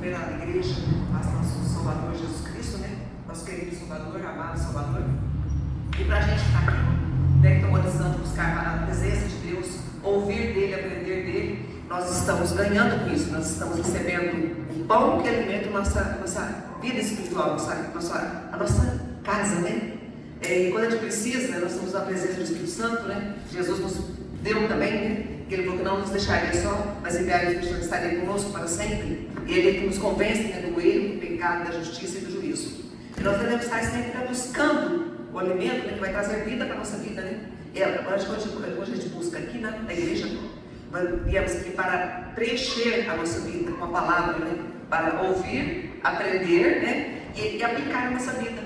primeira igreja, nosso Salvador Jesus Cristo, né? Nosso querido Salvador, amado Salvador. E para a gente estar aqui, né, que estamos precisando buscar a presença de Deus, ouvir dele, aprender dele, nós estamos ganhando com isso, nós estamos recebendo o pão que alimenta a nossa vida espiritual, a nossa casa, né? E quando a gente precisa, né, nós estamos na presença do Espírito Santo, né? Jesus nos deu também, né? Que ele falou que não nos deixaria só, mas enviaria o Espírito Santo, estaria conosco para sempre. E ele é que nos convence, né, do erro, do pecado, da justiça e do juízo. E nós devemos estar sempre buscando o alimento, né, que vai trazer vida para a nossa vida, né? E agora, hoje a gente busca aqui, né, na igreja, nós viemos aqui para preencher a nossa vida com a palavra, né? Para ouvir, aprender, né? E aplicar a nossa vida.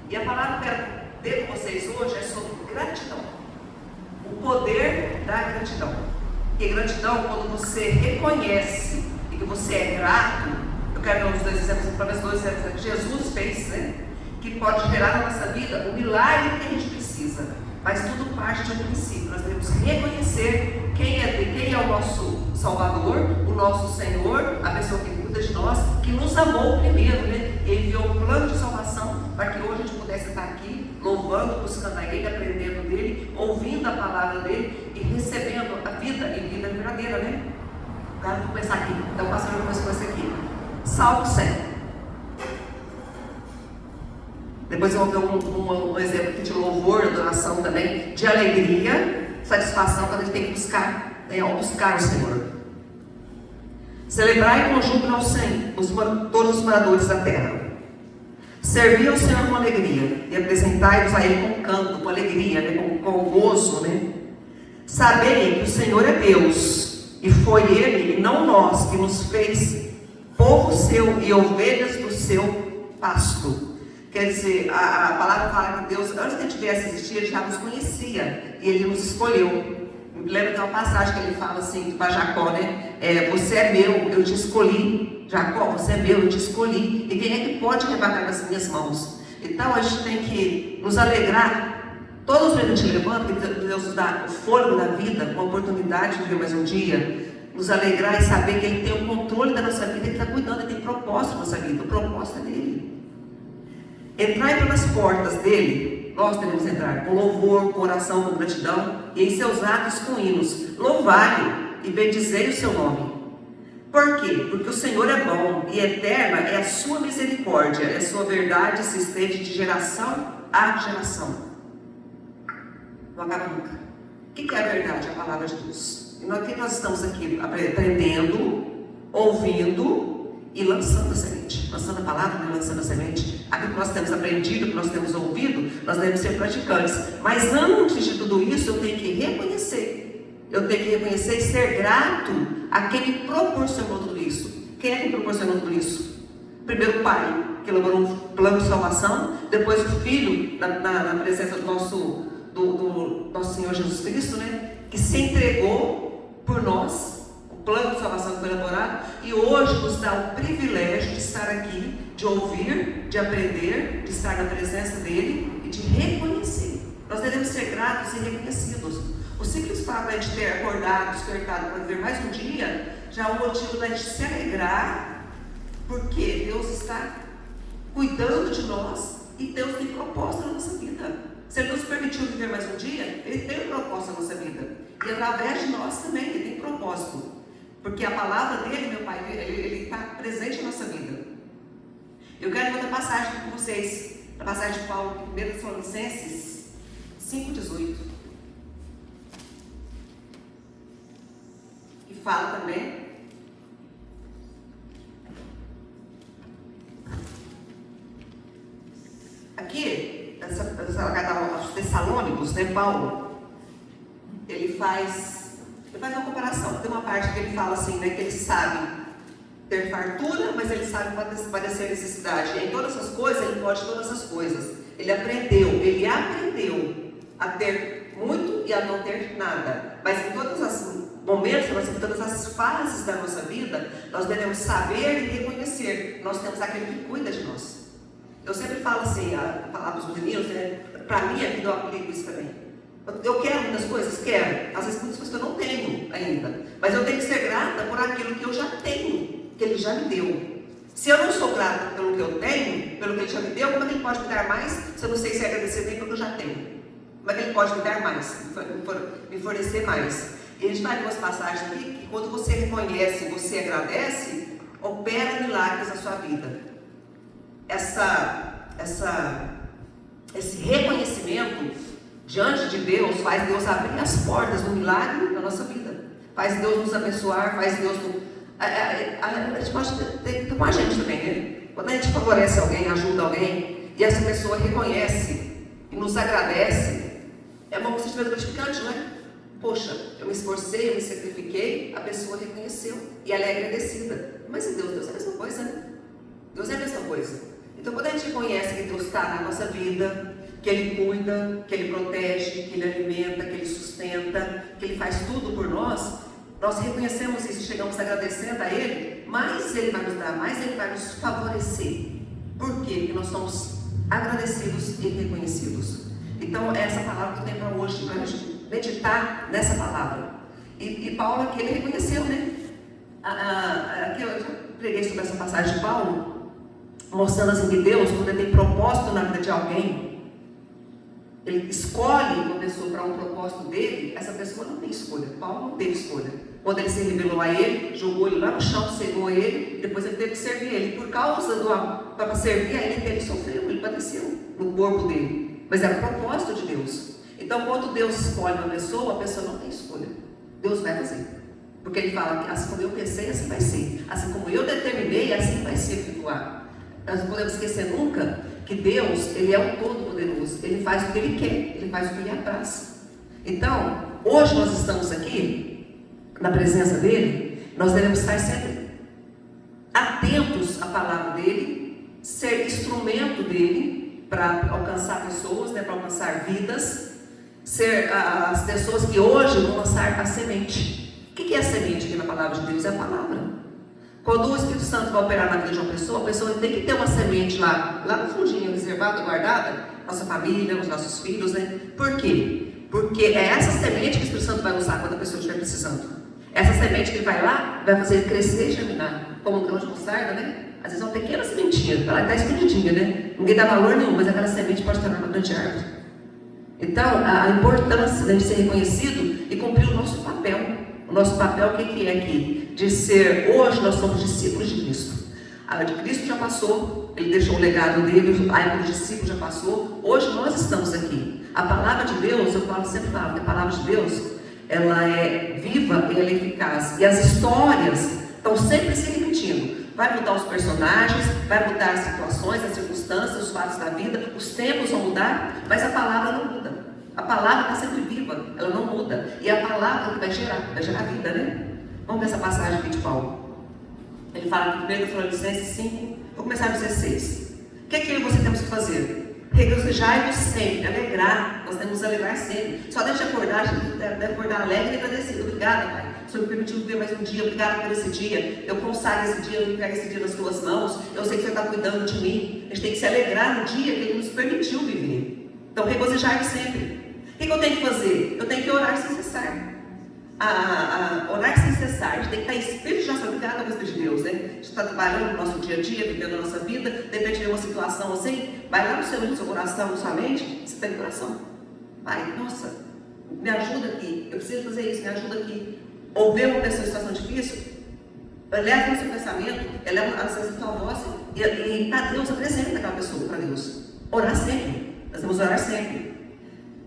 E a palavra que eu quero ter com vocês hoje é sobre gratidão. O poder da gratidão. E gratidão, quando você reconhece e que você é grato, eu quero ver os dois exemplos, pelo menos dois exemplos que Jesus fez, né? Que pode gerar na nossa vida o milagre que a gente precisa. Mas tudo parte de um princípio. Nós devemos reconhecer quem é o nosso Salvador, o nosso Senhor, a pessoa que cuida de nós, que nos amou primeiro, né? Ele enviou um plano de salvação para que hoje a gente pudesse estar aqui, louvando, buscando a Ele, aprendendo dele, ouvindo a palavra dele e recebendo a vida e vida verdadeira, né? Agora vou começar aqui. Então, pastor, eu vou começar aqui. Salmo 100. Depois eu vou ver um exemplo aqui de louvor, adoração também, de alegria, satisfação, quando a gente tem que buscar, né, buscar o Senhor. Celebrai com júbilo ao Senhor, todos os moradores da terra. Servi ao Senhor com alegria, e apresentai-vos a Ele com canto, com alegria, né, com gozo, né? Sabei que o Senhor é Deus, e foi Ele, e não nós, que nos fez povo seu e ovelhas do seu pasto. Quer dizer, a palavra fala que Deus, antes que a gente viesse existir, Ele já nos conhecia e Ele nos escolheu. Lembra que é uma passagem que Ele fala assim para Jacó, né? Você é meu, eu te escolhi. Jacó, você é meu, eu te escolhi. E quem é que pode arrebatar das minhas mãos? Então a gente tem que nos alegrar. Todos os dias a gente levanta, que Deus nos dá o fôlego da vida, uma oportunidade de viver mais um dia. Nos alegrar e saber que Ele tem o controle da nossa vida, Ele está cuidando, Ele tem propósito na nossa vida. O propósito é dele. Entrai pelas portas dele, nós devemos entrar com louvor, com oração, com gratidão, e em seus atos com hinos. Louvai-o e bendizei o seu nome. Por quê? Porque o Senhor é bom e eterna é a sua misericórdia, é a sua verdade se estende de geração a geração. Não acaba nunca. O que é a verdade? A palavra de Deus. E nós estamos aqui aprendendo, ouvindo e lançando a semente, lançando a palavra e lançando a semente. Aquilo que nós temos aprendido, que nós temos ouvido, nós devemos ser praticantes. Mas antes de tudo isso, eu tenho que reconhecer. Eu tenho que reconhecer e ser grato a quem me proporcionou tudo isso. Quem é que proporcionou tudo isso? Primeiro o Pai, que elaborou um plano de salvação. Depois o Filho, na presença do nosso Senhor Jesus Cristo, né? Que se entregou por nós. Plano de salvação que foi elaborado, e hoje nos dá o privilégio de estar aqui, de ouvir, de aprender, de estar na presença dele e de reconhecer. Nós devemos ser gratos e reconhecidos. O simples fato de a gente ter acordado, despertado para viver mais um dia, já é um motivo da gente se alegrar, porque Deus está cuidando de nós e Deus tem propósito na nossa vida. Se Ele nos permitiu viver mais um dia, Ele tem um propósito na nossa vida, e através de nós também Ele tem propósito. Porque a palavra dele, meu Pai, ele está presente na nossa vida. Eu quero ler outra passagem com vocês. A passagem de Paulo, 1 Tessalonicenses 5,18. Que fala também. Aqui, essa carta aos Tessalônicos, né, Paulo? Ele faz uma comparação. Tem uma parte que ele fala assim, né, que ele sabe ter fartura, mas ele sabe padecer necessidade. E em todas as coisas, ele pode todas as coisas. Ele aprendeu a ter muito e a não ter nada. Mas em todos os momentos, em todas as fases da nossa vida, nós devemos saber e reconhecer. Nós temos aquele que cuida de nós. Eu sempre falo assim, falar para os meninos, né, para mim aqui eu aplico isso também. Eu quero muitas coisas? Quero. Às vezes muitas coisas que eu não tenho ainda. Mas eu tenho que ser grata por aquilo que eu já tenho, que Ele já me deu. Se eu não sou grato pelo que eu tenho, pelo que Ele já me deu, como é que Ele pode me dar mais se eu não sei ser agradecido nem pelo que eu já tenho? Como é que Ele pode me dar mais, me fornecer mais? E a gente vai ver umas passagens aqui que quando você reconhece, você agradece, opera milagres na sua vida. Esse reconhecimento diante de Deus faz Deus abrir as portas do milagre na nossa vida. Faz Deus nos abençoar, faz Deus a gente pode ter com a gente também, né? Quando a gente favorece alguém, ajuda alguém, e essa pessoa reconhece e nos agradece, é um sentimento gratificante, não é? Poxa, eu me esforcei, eu me sacrifiquei, a pessoa reconheceu e ela é agradecida. Mas e Deus? Deus é a mesma coisa, né? Deus é a mesma coisa. Então, quando a gente reconhece que Deus está na nossa vida, que Ele cuida, que Ele protege, que Ele alimenta, que Ele sustenta, que Ele faz tudo por nós, nós reconhecemos isso, chegamos agradecendo a Ele, mais Ele vai nos dar, mais Ele vai nos favorecer. Por quê? Porque nós somos agradecidos e reconhecidos. Então, essa palavra que eu tenho para hoje, para a gente meditar nessa palavra. E Paulo aqui, ele reconheceu, né? Aqui eu já preguei sobre essa passagem de Paulo, mostrando assim que Deus, quando Ele tem propósito na vida de alguém, Ele escolhe uma pessoa para um propósito dele, essa pessoa não tem escolha. Paulo não teve escolha. Quando ele se revelou a ele, jogou ele lá no chão, cegou ele, e depois ele teve que servir ele. Por causa para servir a ele, ele sofreu, ele padeceu no corpo dele. Mas era o propósito de Deus. Então, quando Deus escolhe uma pessoa, a pessoa não tem escolha. Deus vai fazer. Porque Ele fala que assim como eu pensei, assim vai ser. Assim como eu determinei, assim vai ser efetuado. Nós não podemos esquecer nunca que Deus, Ele é o Todo-Poderoso. Ele faz o que Ele quer, Ele faz o que Ele apraz. Então, hoje nós estamos aqui, na presença dEle, nós devemos estar sempre atentos à palavra dEle, ser instrumento dEle para alcançar pessoas, né, para alcançar vidas, ser as pessoas que hoje vão lançar a semente. O que é a semente aqui na palavra de Deus? É a palavra. Quando o Espírito Santo vai operar na vida de uma pessoa, a pessoa tem que ter uma semente lá no fundinho, reservada, guardada, nossa família, os nossos filhos, né? Por quê? Porque é essa semente que o Espírito Santo vai usar quando a pessoa estiver precisando. Essa semente que ele vai lá, vai fazer crescer e germinar, como um grão de mostarda, né? Às vezes é uma pequena sementinha, ela está escondidinha, né? Ninguém dá valor nenhum, mas aquela semente pode tornar uma grande árvore. Então, a importância de ser reconhecido e cumprir o nosso papel. O nosso papel, o que é aqui? De ser, hoje nós somos discípulos de Cristo. A de Cristo já passou, Ele deixou o legado dele, a época do discípulo já passou. Hoje nós estamos aqui. A palavra de Deus, eu sempre falo que a palavra de Deus, ela é viva e ela é eficaz. E as histórias estão sempre se repetindo. Vai mudar os personagens, vai mudar as situações, as circunstâncias, os fatos da vida, os tempos vão mudar, mas a palavra não muda. A palavra está sempre viva, ela não muda. E a palavra que vai gerar vida, né? Vamos ver essa passagem aqui de Paulo. Ele fala em 1 Tessalonicenses 5, vou começar no 16. O que é que você temos que fazer? Regozijai-vos sempre, alegrar. Nós temos que alegrar sempre. Só deixa acordar, a gente deve acordar alegre e agradecido. Obrigada, Pai. O Senhor me permitiu viver mais um dia. Obrigada por esse dia. Eu consagro esse dia, eu entrego esse dia nas tuas mãos. Eu sei que o Senhor está cuidando de mim. A gente tem que se alegrar no dia que Ele nos permitiu viver. Então, regozijai-vos sempre. O que eu tenho que fazer? Eu tenho que orar sem cessar. Orar sem cessar. A gente tem que estar em espírito de oração. Obrigada, Espírito de Deus, né? A gente está trabalhando no nosso dia a dia, vivendo a nossa vida. De repente vem uma situação assim, vai lá no seu coração, na sua mente, você tem coração. Pai, nossa, me ajuda aqui. Eu preciso fazer isso, me ajuda aqui. Ou ver uma pessoa em situação difícil, eleva o seu pensamento, eleva a sua voz e para Deus, apresenta aquela pessoa para Deus. Orar sempre. Nós vamos orar sempre.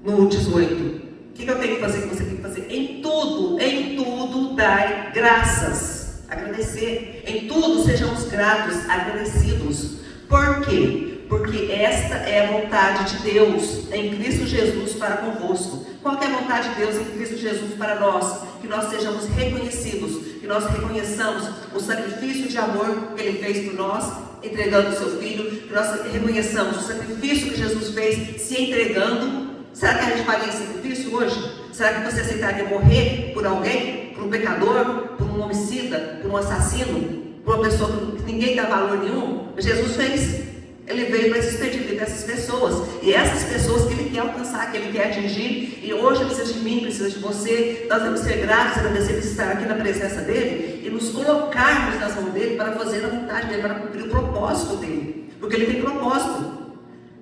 No 18, o que eu tenho que fazer, que você tem que fazer? Em tudo dai graças. Agradecer. Em tudo sejamos gratos, agradecidos. Por quê? Porque esta é a vontade de Deus em Cristo Jesus para convosco. Qual que é a vontade de Deus em Cristo Jesus para nós? Que nós sejamos reconhecidos, que nós reconheçamos o sacrifício de amor que Ele fez por nós, entregando o seu Filho, que nós reconheçamos o sacrifício que Jesus fez se entregando. Será que a gente faria esse sacrifício hoje? Será que você aceitaria morrer por alguém? Por um pecador? Por um homicida? Por um assassino? Por uma pessoa que ninguém dá valor nenhum? Jesus fez. Ele veio para se despedir dessas pessoas. E essas pessoas que Ele quer alcançar, que Ele quer atingir. E hoje precisa de mim, precisa de você. Nós devemos ser gratos, agradecer por estar aqui na presença dEle. E nos colocarmos nas mãos dEle para fazer a vontade dEle, para cumprir o propósito dEle. Porque Ele tem propósito.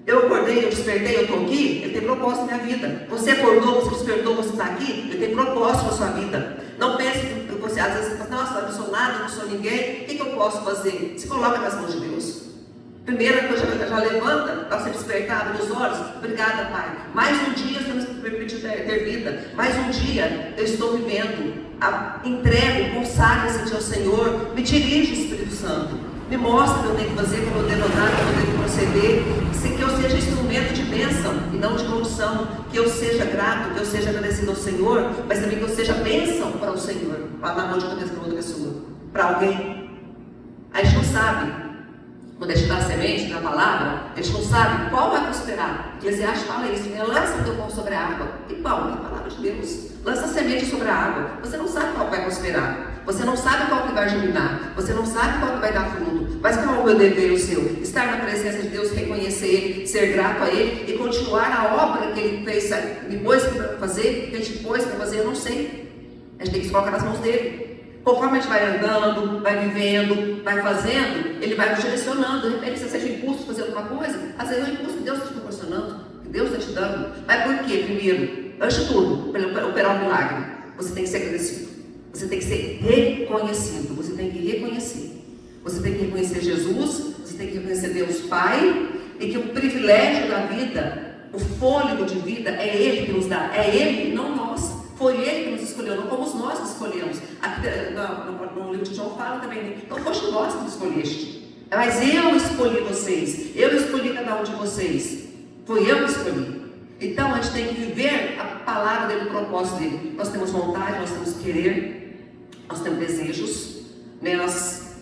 Eu acordei, eu despertei, eu estou aqui. Ele tem propósito na minha vida. Você acordou, você despertou, você está aqui. Ele tem propósito na sua vida. Não pense que você às vezes fala, nossa, eu não sou nada, eu não sou ninguém. O que eu posso fazer? Se coloca nas mãos de Deus. Primeira coisa, já levanta para você despertar, abre os olhos. Obrigada, Pai. Mais um dia você nos permitiu ter vida. Mais um dia eu estou vivendo. Entrego, consagre-se ao Senhor. Me dirige, Espírito Santo. Me mostra o que eu tenho que fazer, como eu devo andar, como eu devo proceder. Que eu seja instrumento de bênção e não de maldição. Que eu seja grato, que eu seja agradecido ao Senhor, mas também que eu seja bênção para o Senhor. Para na mão de outra pessoa. Para alguém. A gente não sabe. Quando a gente dá a semente da palavra, a gente não sabe qual vai prosperar. Eclesiastes fala isso, né? Lança o teu pão sobre a água. E qual? É a palavra de Deus. Lança a semente sobre a água. Você não sabe qual vai prosperar. Você não sabe qual que vai germinar. Você não sabe qual que vai dar fruto. Mas qual é o meu dever e o seu? Estar na presença de Deus, reconhecer Ele, ser grato a Ele e continuar a obra que Ele fez, me pôs para fazer, que Ele te pôs para fazer, eu não sei. A gente tem que se colocar nas mãos dEle. Conforme a gente vai andando, vai vivendo, vai fazendo, Ele vai nos direcionando. De repente, se você tem impulso de fazer alguma coisa, às vezes é o impulso que Deus está te proporcionando, que Deus está te dando. Mas por quê? Primeiro, antes de tudo, para operar um milagre, você tem que ser agradecido. Você tem que ser reconhecido. Você tem que reconhecer. Você tem que reconhecer Jesus, você tem que reconhecer Deus Pai, e que o privilégio da vida, o fôlego de vida, é Ele que nos dá. É Ele, não nós. Foi Ele que nos escolheu, não fomos nós que escolhemos. Aqui, no livro de João fala também, não foste nós que nos escolheste, mas eu escolhi vocês, eu escolhi cada um de vocês, foi eu que escolhi. Então a gente tem que viver a palavra dele, o propósito dele. Nós temos vontade, nós temos querer, nós temos desejos, né? Nós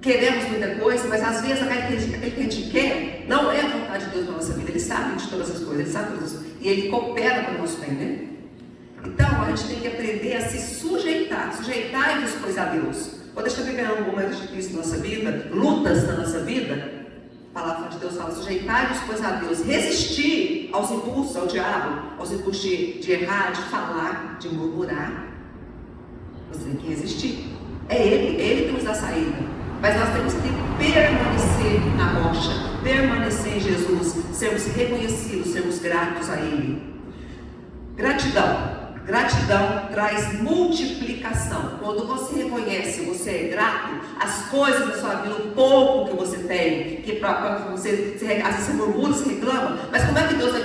queremos muita coisa, mas às vezes aquele que a gente quer não é a vontade de Deus na nossa vida. Ele sabe de todas as coisas, Ele sabe todas as coisas, e Ele coopera para o nosso bem, né? Então, a gente tem que aprender a se sujeitar e dispor a Deus. Quando a gente está vivendo um momento difícil na nossa vida, lutas na nossa vida, a palavra de Deus fala, sujeitar e dispor a Deus, resistir aos impulsos, ao diabo, aos impulsos de errar, de falar, de murmurar. Você tem que resistir. É Ele que nos dá saída. Mas nós temos que permanecer na rocha, permanecer em Jesus, sermos reconhecidos, sermos gratos a Ele. Gratidão traz multiplicação. Quando você reconhece, você é grato, as coisas da sua vida, o pouco que você tem, que para você, às vezes você murmura, você reclama, mas como é que Deus vai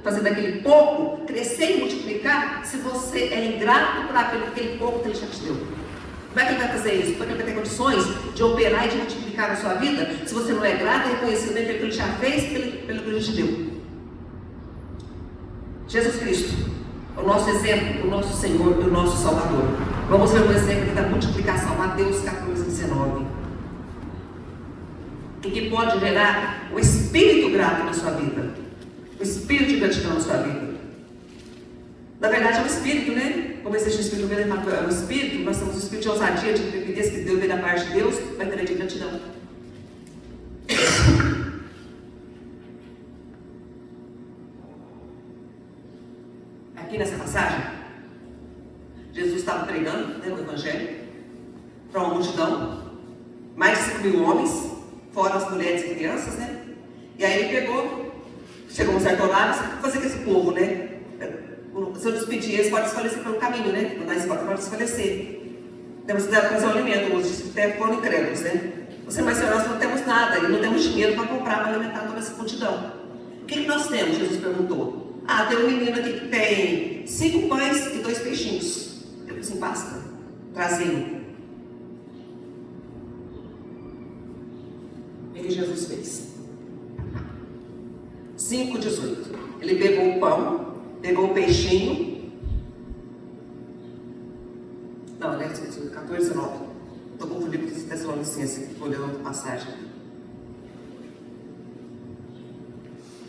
fazer daquele pouco crescer e multiplicar se você é ingrato por aquele pouco que Ele já te deu? Como é que Ele vai fazer isso? Como é que Ele vai ter condições de operar e de multiplicar na sua vida se você não é grato e reconhecido pelo que Ele já fez e pelo que Ele te deu? Jesus Cristo, o nosso exemplo, o nosso Senhor e o nosso Salvador. Vamos ver um exemplo da multiplicação, Mateus 14:19. E que pode gerar o espírito grato na sua vida, o espírito de gratidão na sua vida. Na verdade é um espírito, né? Como existe o espírito mesmo, é um espírito, nós temos o espírito de ousadia, de intrepidez que Deus vem da parte de Deus, vai ter de gratidão. Aqui nessa passagem, Jesus estava pregando, né, o Evangelho para uma multidão, mais de 5.000 homens, fora as mulheres e crianças, né? E aí ele pegou, chegou um certo horário, o que fazer com esse povo, né? Se eu despedir, eles podem desfalecer pelo caminho, né? Mandar eles podem desfalecer. Temos que trazer o alimento, os até foram incrédulos, né? Você, mas Senhor, nós não temos nada e não temos dinheiro para comprar, para alimentar toda essa multidão. O que nós temos? Jesus perguntou. Tem um menino aqui que tem 5 pães e 2 peixinhos. Eu falei assim, basta, trazendo. O que Jesus fez? 5:18. Ele pegou o pão, pegou o peixinho. Não, né? 14:19. Estou confundindo com os Tessalonicenses, que foi olhando outra passagem.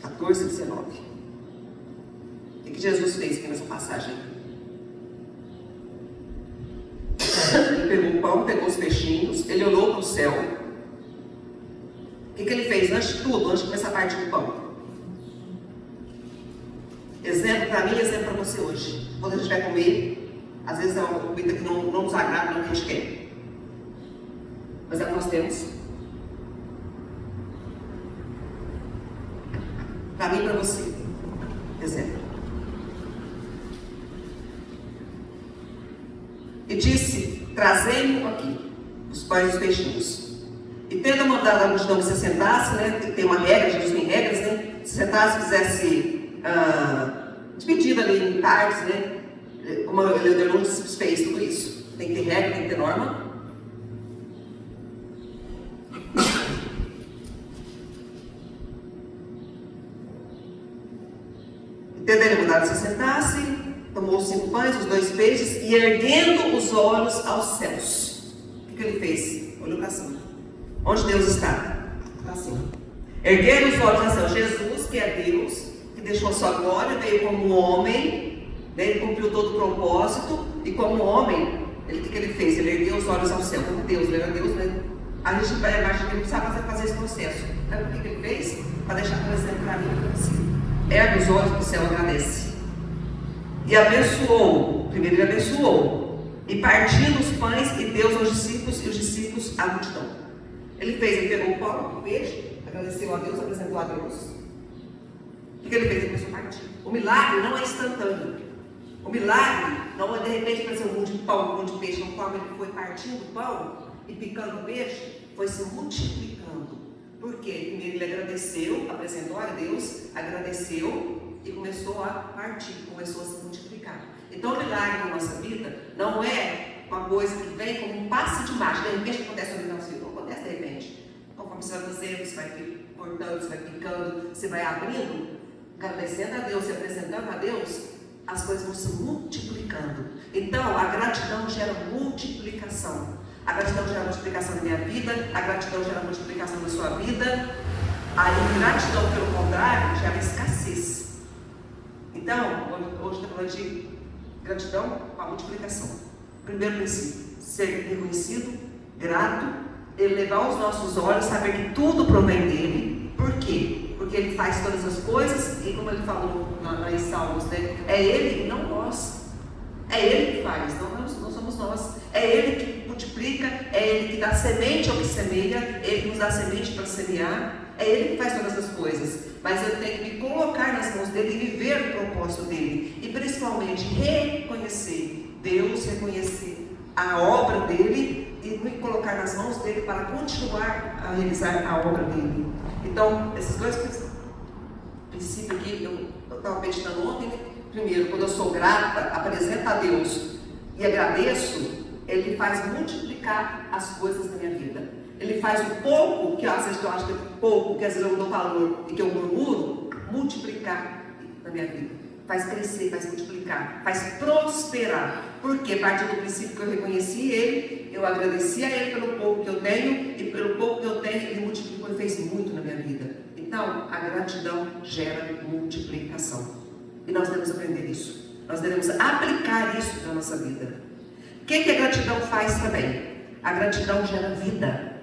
14:19. O que Jesus fez aqui nessa passagem? Ele pegou o pão, pegou os peixinhos, ele olhou para o céu. que ele fez antes de tudo, antes de começar a partir do pão? Exemplo para mim, exemplo para você hoje. Quando a gente vai comer, às vezes é uma comida que não nos agrada, não que a gente quer. Mas é o que nós temos. Para mim e para você. Exemplo. E disse: trazei-mo aqui os pães e os peixinhos. E tendo mandado a multidão que se sentasse, né? Tem uma regra, Jesus tem regras, né? Se sentasse, fizesse dividida ali em partes, né? Como ele ordenou, fez tudo isso. Tem que ter regra, tem que ter norma. E tendo ele mandado se sentasse, tomou os 5 pães, os 2 peixes, e erguendo os olhos aos céus. O que ele fez? Olhou para cima. Onde Deus está? Para cima. Erguendo os olhos aos céus. Jesus, que é Deus, que deixou a sua glória, veio como homem, né? Ele cumpriu todo o propósito, e como homem, o que ele fez? Ele ergueu os olhos ao céu, como Deus, ele era Deus, né? A gente vai imaginar que ele precisava fazer esse processo. Sabe o que ele fez? Para deixar um exemplo para mim e para você. Ergue os olhos para o céu, agradece. E abençoou, primeiro ele abençoou, e partindo os pães, e deu aos discípulos, e os discípulos à multidão. Ele fez, ele pegou o pão, o peixe, agradeceu a Deus, apresentou a Deus. O que ele fez? Ele começou a partir. O milagre não é instantâneo. O milagre não é de repente para ser um monte de pão, um monte de peixe. Conforme ele foi partindo o pão e picando o peixe, foi se multiplicando. Por quê? Primeiro ele agradeceu, apresentou a Deus, agradeceu e começou a partir, começou a se multiplicar. Então o milagre na nossa vida não é uma coisa que vem como um passe de mágica. De repente acontece na nossa vida, não acontece de repente. Conforme você vai fazendo, você vai cortando, você vai picando, você vai abrindo, agradecendo a Deus e apresentando a Deus, as coisas vão se multiplicando. Então a gratidão gera multiplicação. A gratidão gera multiplicação na minha vida, a gratidão gera multiplicação na sua vida. A ingratidão, pelo contrário, gera escassez. Então, hoje está falando de gratidão com a multiplicação. Primeiro princípio, ser reconhecido, grato, elevar os nossos olhos, saber que tudo provém dele. Por quê? Porque ele faz todas as coisas e, como ele falou lá em Salmos, né? É ele e não nós. É ele que faz, não somos nós. É ele que multiplica, é ele que dá semente ao que semeia, é ele que nos dá semente para semear. É ele que faz todas as coisas, mas eu tenho que me colocar nas mãos dele e viver o propósito dele, e principalmente reconhecer Deus, reconhecer a obra dele e me colocar nas mãos dele para continuar a realizar a obra dele. Então, esses 2 princípios aqui, eu estava meditando ontem, né? Primeiro, quando eu sou grata, apresento a Deus e agradeço, ele faz multiplicar as coisas da minha vida. Ele faz o pouco, que às vezes eu acho que é pouco, que às vezes eu não dou valor e que eu murmuro, multiplicar na minha vida. Faz crescer, faz multiplicar, faz prosperar. Porque a partir do princípio que eu reconheci ele, eu agradeci a ele pelo pouco que eu tenho, e pelo pouco que eu tenho, ele multiplicou e fez muito na minha vida. Então, a gratidão gera multiplicação. E nós devemos aprender isso. Nós devemos aplicar isso na nossa vida. O que a gratidão faz também? A gratidão gera vida.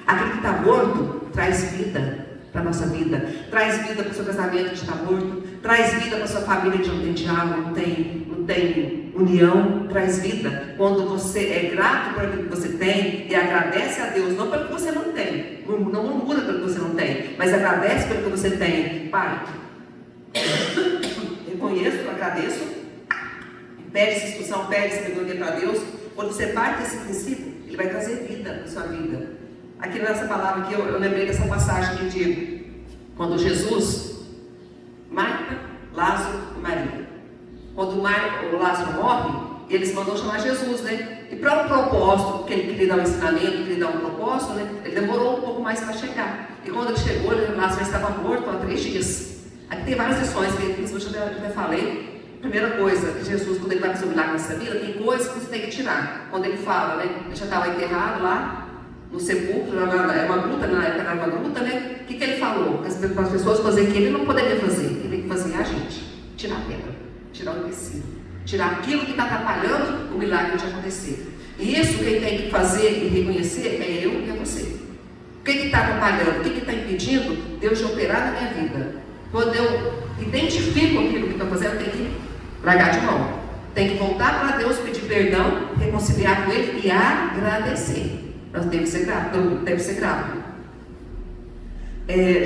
Aquele que está morto traz vida para a nossa vida, traz vida para o seu casamento que está morto, traz vida para a sua família que não tem diálogo, não tem união, traz vida. Quando você é grato por aquilo que você tem e agradece a Deus, não pelo que você não tem, não murmura pelo que você não tem, mas agradece pelo que você tem. Pai, reconheço, agradeço, pede essa instrução, pede sabedoria para Deus. Quando você parte desse princípio, ele vai trazer vida para a sua vida. Aqui nessa palavra aqui, eu lembrei dessa passagem que diz, quando Jesus, Marta, Lázaro e Maria, quando o Lázaro morre, eles mandam chamar Jesus, né? E para um propósito, que ele queria dar um ensinamento, queria dar um propósito, né? Ele demorou um pouco mais para chegar. E quando ele chegou, Lázaro estava morto há 3 dias. Aqui tem várias lições, que eu já falei. Primeira coisa, que Jesus, quando ele vai fazer um milagre nessa vida, tem coisas que você tem que tirar. Quando ele fala, né? Ele já estava enterrado lá no sepulcro, é uma gruta, na época era uma gruta, né? O que ele falou? Para as pessoas fazerem o que ele não poderia fazer. Ele tem que fazer a gente. Tirar a pedra, tirar o tecido, tirar aquilo que está atrapalhando o milagre de acontecer. E isso quem tem que fazer e reconhecer é eu e é você. que está atrapalhando? O que está impedindo Deus de operar na minha vida? Quando eu identifico aquilo que estou fazendo, eu tenho que largar de mão. Tem que voltar para Deus, pedir perdão, reconciliar com Ele e agradecer. Nós temos que ser grato, todo mundo deve ser grato.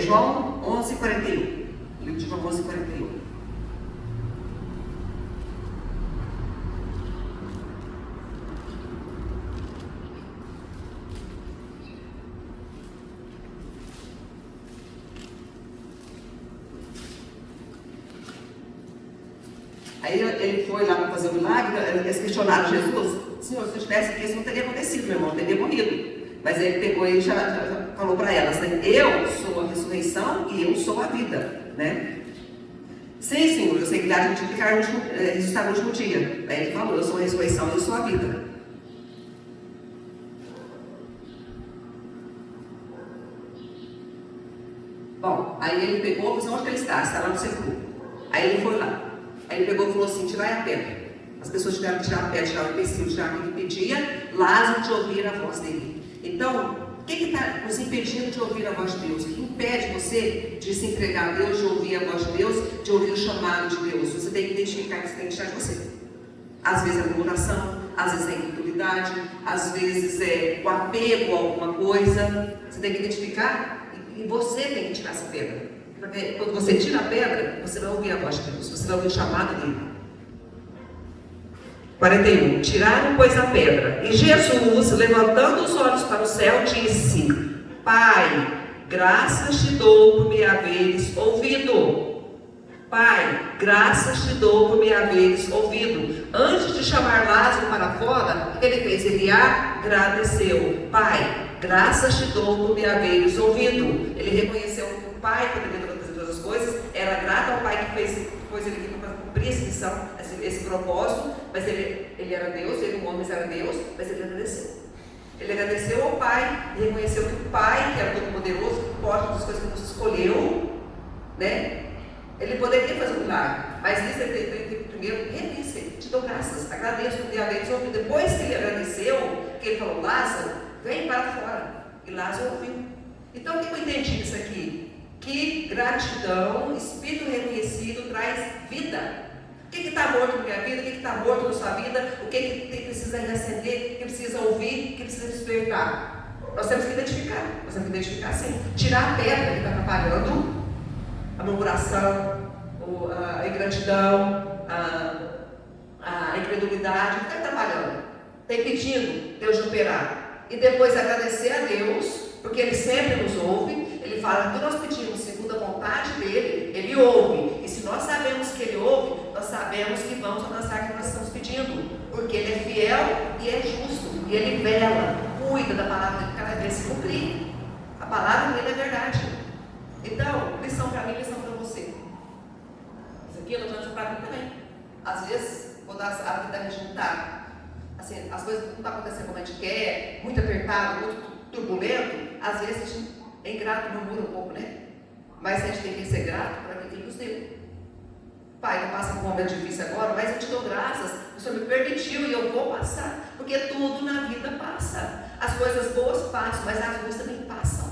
João 11:41. Livro de João 11:41. Aí ele foi lá para fazer o milagre, eles questionaram Jesus: Senhor, se eu tivesse aqui, isso não teria acontecido, meu irmão, teria morrido. Mas ele pegou e já falou para elas, né? Eu sou a ressurreição e eu sou a vida, né? Sim, Senhor, eu sei que ele há de ressuscitar no último dia. Aí ele falou: eu sou a ressurreição e eu sou a vida. Bom, aí ele pegou e falou: onde que ele está? Está lá no sepulcro. Aí ele foi lá. Aí ele pegou e falou assim: tirai a pedra. As pessoas tiveram que tirar a pedra, tirar o empecilho, tirar o que impedia Lázaro de ouvir a voz dele. Então, o que está nos impedindo de ouvir a voz de Deus? O que impede você de se entregar a Deus, de ouvir a voz de Deus, de ouvir o chamado de Deus? Você tem que identificar que você tem que tirar de você. Às vezes é a murmuração, às vezes é a incredulidade, às vezes é o apego a alguma coisa. Você tem que identificar e você tem que tirar essa pedra. Porque quando você tira a pedra, você vai ouvir a voz de Deus, você vai ouvir o chamado dele. 41. Tiraram, pois, a pedra. E Jesus, levantando os olhos para o céu, disse: Pai, graças te dou por me haveres ouvido. Pai, graças te dou por me haveres ouvido. Antes de chamar Lázaro para fora, o que ele fez? Ele agradeceu. Pai, graças te dou por me haveres ouvido. Ele reconheceu que o Pai poderia fazer todas as coisas, era grato ao Pai que pôs ele aqui para cumprir essa missão, esse propósito, mas ele era Deus, ele, um homem, era Deus, mas ele agradeceu. Ele agradeceu ao Pai e reconheceu que o Pai, que era todo poderoso, que pode todas as coisas que nos escolheu, né? Ele poderia fazer um milagre, mas isso ele primeiro reconhecer: te dou graças, agradeço por ter haveres ouvido. Depois que ele agradeceu, que ele falou: Lázaro, vem para fora. E Lázaro ouviu. Então o que eu entendi disso aqui? Que gratidão, espírito reconhecido traz vida. O que está morto na minha vida? O que está morto na sua vida? O que precisa reacender? O que precisa ouvir? O que precisa despertar? Nós temos que identificar. Nós temos que identificar sim. Tirar a pedra que está atrapalhando, a murmuração, a ingratidão, a incredulidade, o que está atrapalhando? Está impedindo Deus de operar. E depois agradecer a Deus, porque Ele sempre nos ouve. Ele fala: quando nós pedimos segundo a vontade dEle, Ele ouve. E se nós sabemos que Ele ouve, nós sabemos que vamos alcançar o que nós estamos pedindo. Porque Ele é fiel e é justo. E Ele vela, cuida da palavra dEle cada vez se cumprir. A palavra dEle é verdade. Então, lição para mim, lição para você. Isso aqui eu estou dando para mim também. Às vezes, quando a vida da gente não está, assim, as coisas não estão acontecendo como a gente quer, muito apertado, muito turbulento, às vezes a gente é ingrato, murmura um pouco, né? Mas a gente tem que ser grato para quem nos deu. Pai, não passa por um momento difícil agora, mas eu te dou graças, o Senhor me permitiu e eu vou passar, porque tudo na vida passa. As coisas boas passam, mas as ruins também passam.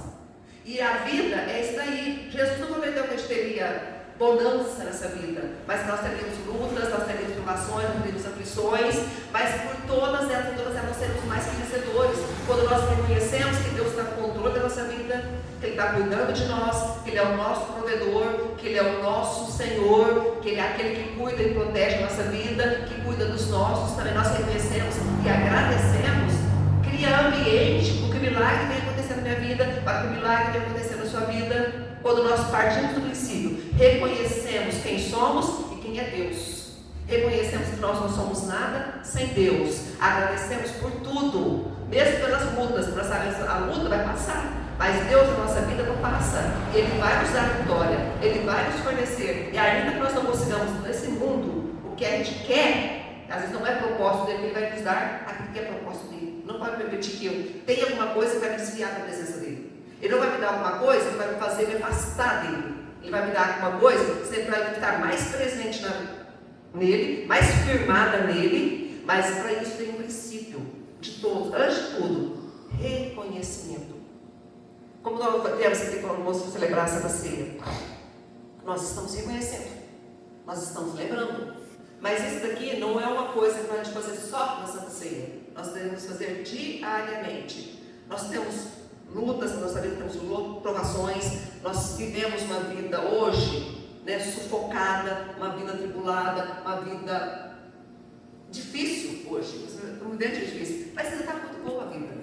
E a vida é isso daí. Jesus não prometeu que a gente teria bonança nessa vida, mas nós teríamos lutas, nós teríamos provações, nós teríamos aflições, mas por todas elas nós seremos mais que vencedores. Quando nós reconhecemos que Deus está no controle da nossa vida, que Ele está cuidando de nós, que Ele é o nosso provedor, que Ele é o nosso Senhor, que Ele é aquele que cuida e protege a nossa vida, que cuida dos nossos, também nós reconhecemos e agradecemos, cria ambiente para que o milagre venha acontecer na minha vida, para que o milagre venha acontecer na sua vida. Quando nós partimos do princípio, reconhecemos quem somos e quem é Deus. Reconhecemos que nós não somos nada sem Deus. Agradecemos por tudo, mesmo pelas lutas, para saber que a luta vai passar. Mas Deus na nossa vida não passa. Ele vai nos dar vitória, Ele vai nos fornecer. E ainda que nós não consigamos nesse mundo o que a gente quer, às vezes não é propósito dele, Ele vai nos dar aquilo que é propósito dele. Não pode permitir que eu tenha alguma coisa que vai me desviar da presença dele. Ele não vai me dar alguma coisa que vai me fazer me afastar dele. Ele vai me dar alguma coisa que sempre vai estar mais presente nele, mais firmada nele, mas para isso tem um princípio de todos, antes de tudo, reconhecimento. Como nós viemos aqui para o almoço celebrar a Santa Ceia, nós estamos reconhecendo, nós estamos lembrando. Mas isso daqui não é uma coisa para a gente fazer só na Santa Ceia. Nós devemos fazer diariamente. Nós temos lutas na nossa vida, temos provações. Nós vivemos uma vida hoje, né, sufocada, uma vida atribulada, uma vida difícil hoje. Um dia difícil, mas ainda está muito boa a vida.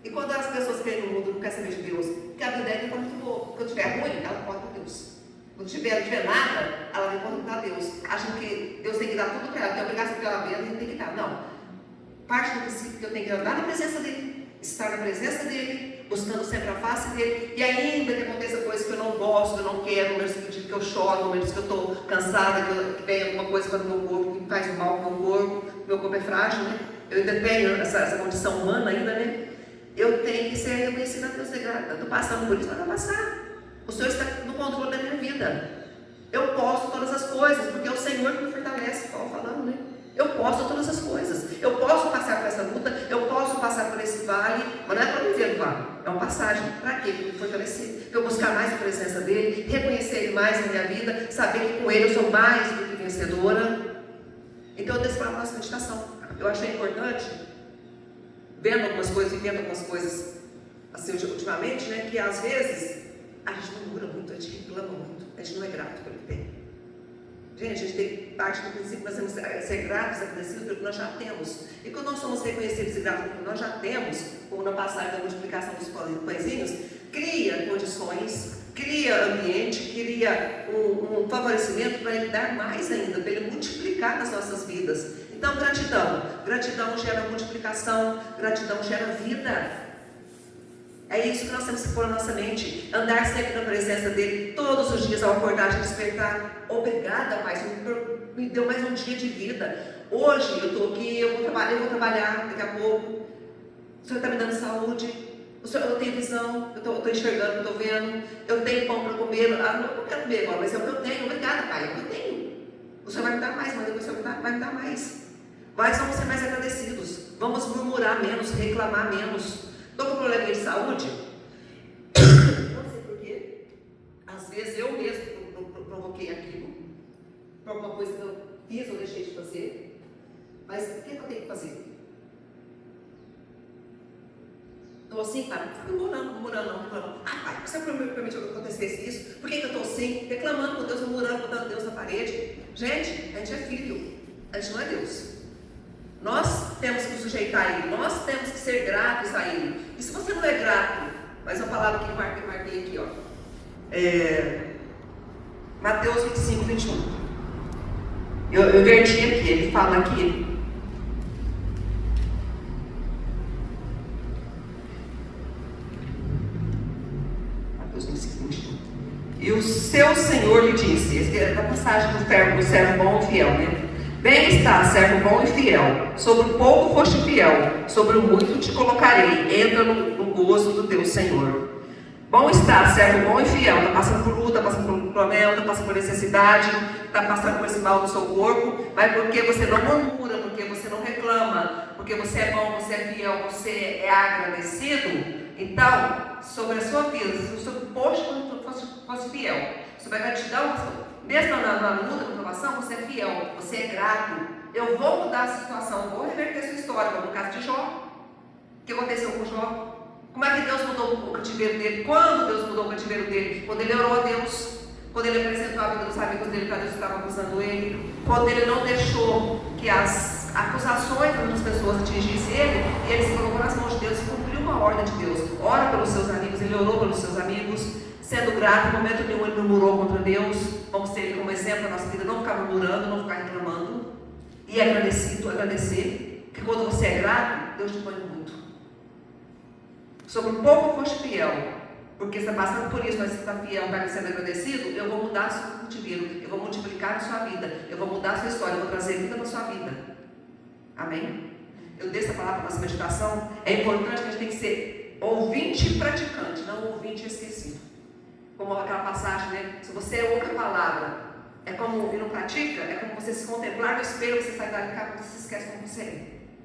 E quando as pessoas querem no mundo, não querem saber de Deus, porque a vida ainda está muito boa. Quando estiver ruim, ela pode para Deus. Quando não tiver nada, ela vai contar a Deus. Acham que Deus tem que dar tudo para ela, que é obrigação que ela vê, ela tem que dar. Não. Parte do princípio que eu tenho que andar na presença dele, estar na presença dele, buscando sempre a face dele, e ainda que aconteça coisas que eu não gosto, que eu não quero, momentos que eu choro, momentos que eu estou cansada, que vem alguma coisa para o meu corpo, que me faz mal para o meu corpo é frágil, né? Eu ainda tenho essa condição humana ainda, né? Eu tenho que ser reconhecida a Deus, eu estou passando por isso, mas vai passar. O Senhor está no controle da minha vida. Eu posso todas as coisas, porque é o Senhor que me fortalece, Paulo falando, né? Eu posso todas as coisas. Eu posso passar por essa luta, eu posso passar por esse vale, mas não é para viver no vale, é uma passagem. Para quê? Para me fortalecer, para eu buscar mais a presença dele, reconhecer ele mais na minha vida, saber que com ele eu sou mais do que vencedora. Então eu deixo para a nossa meditação. Eu achei importante, vendo algumas coisas, vivendo algumas coisas assim ultimamente, né, que às vezes a gente murmura muito, a gente reclama muito, a gente não é grato pelo que tem. Gente, a gente tem parte do princípio, nós temos que ser gratos, agradecidos pelo que nós já temos. E quando nós somos reconhecidos e gratos pelo que nós já temos, como na passagem da multiplicação dos pãezinhos, cria condições, cria ambiente, cria um favorecimento para ele dar mais ainda, para ele multiplicar nas nossas vidas. Então, gratidão. Gratidão gera multiplicação, gratidão gera vida. É isso que nós temos que pôr na nossa mente. Andar sempre na presença dele, todos os dias ao acordar e despertar. Obrigada, Pai, me deu mais um dia de vida. Hoje eu estou aqui, eu vou trabalhar daqui a pouco. O Senhor está me dando saúde. Eu tenho visão, eu estou enxergando, eu estou vendo. Eu tenho pão para comer. Não quero comer agora, mas é o que eu tenho. Obrigada, Pai, é o que eu tenho. O Senhor vai me dar mais, mas depois o Senhor vai me dar mais. Mas vamos ser mais agradecidos. Vamos murmurar menos, reclamar menos. Estou com problema de saúde? Não sei porquê. Às vezes eu mesmo provoquei aquilo. Por alguma coisa que eu fiz ou deixei de fazer. Mas o que eu tenho que fazer? Estou assim, pai, murmurando. Ah, pai, por que você permitiu que acontecesse isso? Por que eu estou assim? Reclamando com Deus, murmurando, botando Deus na parede. Gente, a gente é filho. A gente não é Deus. Nós temos que nos sujeitar a Ele, nós temos que ser gratos a Ele. E se você não é grato, mas uma palavra que eu marquei aqui, ó, Mateus 25, 21. Eu inverti aqui, ele fala aqui. Mateus 25, 21. E o seu Senhor lhe disse, essa é a passagem do servo bom e fiel, né? Bem está, servo bom e fiel, sobre o pouco foste fiel, sobre o muito te colocarei, entra no gozo do teu Senhor. Bom está, servo bom e fiel, está passando por luta, está passando por problema, está passando por necessidade, está passando por esse mal do seu corpo, mas porque você não murmura, porque você não reclama, porque você é bom, você é fiel, você é agradecido, então, sobre a sua vida, sobre o posto fosse fiel, sobre a gratidão, mesmo na luta, na provação, você é fiel, você é grato. Eu vou mudar a situação, eu vou reverter a sua história, como no caso de Jó. O que aconteceu com Jó? Como é que Deus mudou o cativeiro dele? Quando Deus mudou o cativeiro dele? Quando ele orou a Deus, quando ele apresentou a vida dos amigos dele para Deus que estavam acusando ele, quando ele não deixou que as acusações de outras pessoas atingissem ele, e ele se colocou nas mãos de Deus e cumpriu uma ordem de Deus. Ora pelos seus amigos, ele orou pelos seus amigos. Sendo grato, no momento nenhum ele murmurou contra Deus. Vamos ter ele como exemplo na nossa vida, não ficar murmurando, não ficar reclamando. E agradecer, que quando você é grato, Deus te põe muito. Sobre um pouco foste fiel, porque você está passando por isso, mas você está fiel, está sendo agradecido, eu vou mudar o seu cativeiro, eu vou multiplicar a sua vida, eu vou mudar a sua história, eu vou trazer vida para a sua vida. Amém? Eu dei essa palavra para a nossa meditação. É importante que a gente tem que ser ouvinte e praticante, não ouvinte e esquecido. Como aquela passagem, né? Se você ouve a palavra, é como e não pratica, é como você se contemplar no espelho, você sai dali e você se esquece como você é.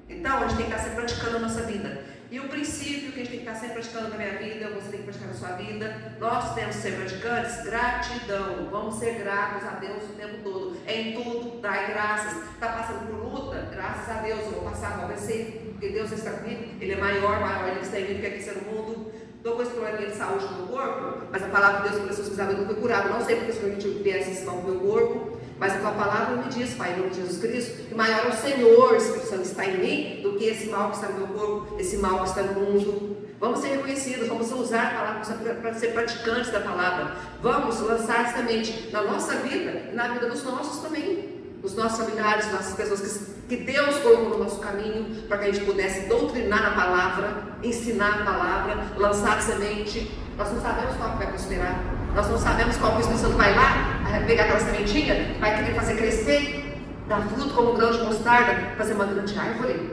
Então, a gente tem que estar sempre praticando a nossa vida. E o princípio que a gente tem que estar sempre praticando na minha vida, você tem que praticar na sua vida, nós temos que ser praticantes, gratidão. Vamos ser gratos a Deus o tempo todo. Em tudo, dai graças. Está passando por luta? Graças a Deus, eu vou passar, vou vencer, porque Deus está comigo. Ele é maior Ele está em mim do que aqui está no mundo. Estou com esse probleminha de saúde no meu corpo, mas a palavra de Deus para pessoas que eu não fui curado. Não sei porque o Senhor me viesse esse mal no meu corpo, mas a tua palavra me diz, Pai, em nome de Jesus Cristo, que maior é o Senhor, Espírito Santo, está em mim, do que esse mal que está no meu corpo, esse mal que está no mundo. Vamos ser reconhecidos, vamos usar a palavra para ser praticantes da palavra. Vamos lançar semente na nossa vida e na vida dos nossos também. Os nossos familiares, nossas pessoas que Deus colocou no nosso caminho, para que a gente pudesse doutrinar a palavra, ensinar a palavra, lançar semente. Nós não sabemos qual que vai prosperar, nós não sabemos qual que o Espírito Santo vai lá, pegar aquela sementinha, vai querer fazer crescer, dar fruto como um grão de mostarda, fazer uma grande árvore.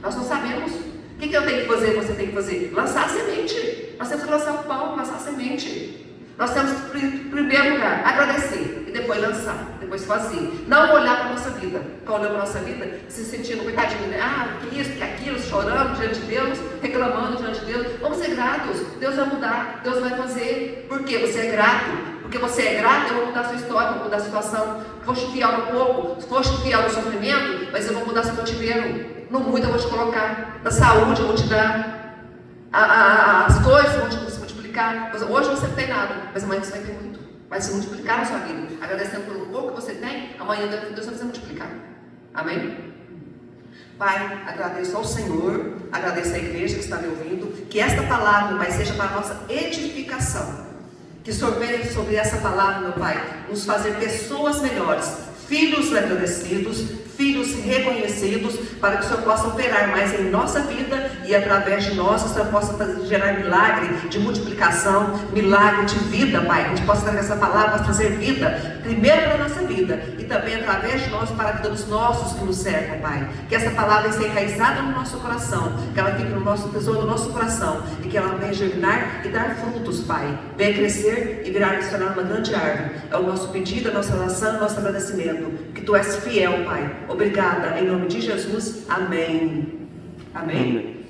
Nós não sabemos. O que eu tenho que fazer, você tem que fazer? Lançar a semente. Nós temos que lançar o pão, lançar a semente. Nós temos que, em primeiro lugar, agradecer, e depois lançar, depois fazer. Não olhar para a nossa vida. Ficar olhando para a nossa vida, se sentindo coitadinho, né? Que isso, que aquilo, chorando diante de Deus, reclamando diante de Deus. Vamos ser gratos. Deus vai mudar, Deus vai fazer. Por quê? Você é grato. Porque você é grato, eu vou mudar a sua história, eu vou mudar a situação. Foste fiel no pouco, foste fiel no sofrimento, mas eu vou mudar seu cativeiro. No muito eu vou te colocar. Na saúde eu vou te dar. As coisas vão te multiplicar. Hoje você não tem nada, mas amanhã você vai ter muito. Vai se multiplicar na sua vida. Agradecendo pelo pouco que você tem, amanhã Deus vai se multiplicar. Amém? Pai, agradeço ao Senhor, agradeço à igreja que está me ouvindo, que esta palavra, Pai, seja para a nossa edificação. Que o Senhor venha sobre essa palavra, meu Pai, nos fazer pessoas melhores, filhos agradecidos, filhos reconhecidos, para que o Senhor possa operar mais em nossa vida e através de nós, o Senhor possa gerar milagre de multiplicação, milagre de vida, Pai. Que a gente possa trazer essa palavra, possa trazer vida, primeiro para a nossa vida e também através de nós para a vida dos nossos que nos cercam, Pai. Que essa palavra seja enraizada no nosso coração, que ela fique no nosso tesouro, no nosso coração e que ela venha germinar e dar frutos, Pai. Venha crescer e virar e se tornar uma grande árvore. É o nosso pedido, a nossa oração, o nosso agradecimento. Que Tu és fiel, Pai. Obrigada, em nome de Jesus. Amém. Amém.